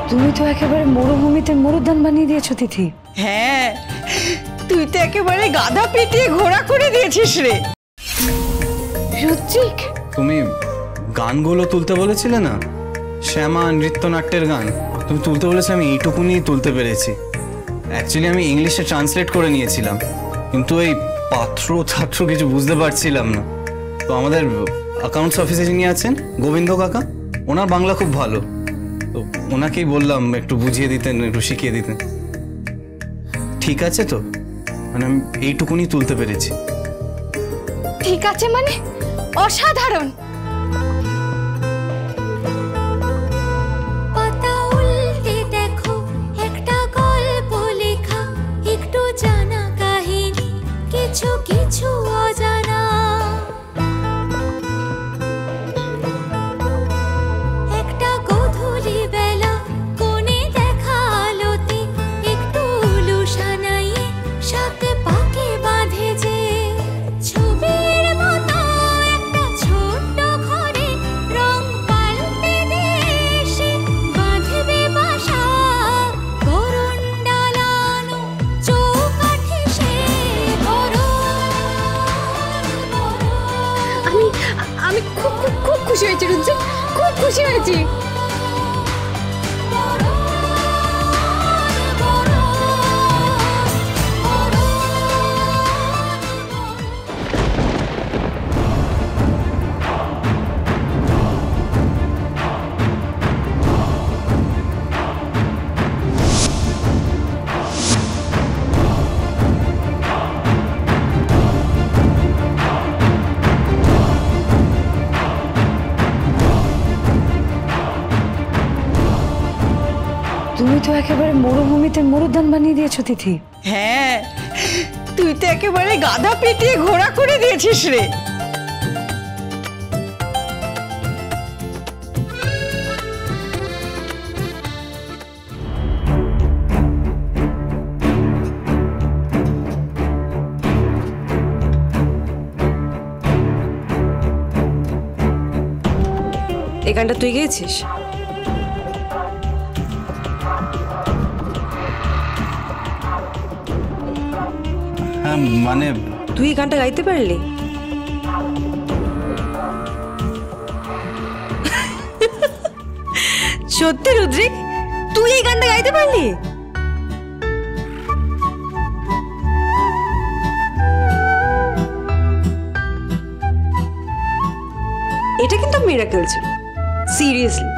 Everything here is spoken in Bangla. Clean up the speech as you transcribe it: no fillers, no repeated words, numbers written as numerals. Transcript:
তুমি তো একেবারে মরুভূমিতে মরুদ্যান বানিয়ে দিয়েছো তিথি। হ্যাঁ, তুই তো একেবারে গাধা পিটিয়ে ঘোড়া করে দিয়েছিস রে। রুদ্রিক, তুমি গানগুলো তুলতে বলেছিলে না, শ্যামা নৃত্যনাট্যের গান তুমি তুলতে বলেছিলে, আমি এইটুকুনি তুলতে পেরেছি। অ্যাকচুয়ালি আমি ইংলিশে ট্রান্সলেট করে নিয়েছিলাম, কিন্তু এই পাত্র ছাত্র কিছু বুঝতে পারছিলাম না। তো আমাদের অ্যাকাউন্টস অফিসে যিনি আছেন গোবিন্দ কাকা, ওনার বাংলা খুব ভালো, তো ওনাকেই বললাম একটু বুঝিয়ে দিতেন, একটু শিখিয়ে দিতেন। ঠিক আছে তো, মানে আমি এইটুকুনি তুলতে পেরেছি। ঠিক আছে মানে অসাধারণ। কিছু অজানা একটা গধূলি বেলা কোণে দেখা আলোতে একটু লুসানাইয়ে সাথে পাকে বাঁধে যে ছবির মতো একটা ছোট্ট ঘরে রং পাল্টে দেশে বাঁধবে বাসা গরম ডালানো চৌকাঠে সে আমি খুব খুব খুব খুশি হয়েছি রুদ্রিক, খুব খুশি হয়েছি। তুমি তো একেবারে মরুভূমিতে মরুদ্যান বানিয়ে দিয়েছো তিথি। হ্যাঁ, তুই তো একেবারে গাধা পিটিয়ে ঘোড়া করে দিয়েছিস রে। এই গানটা তুই গেয়েছিস? হ্যাঁ, মানে তুই এই গানটা গাইতে পারলি? সত্যি রুদ্রিক, তুই এই গানটা গাইতে পারলি? এটা কিন্তু মিরাকেল ছিল, সিরিয়াসলি।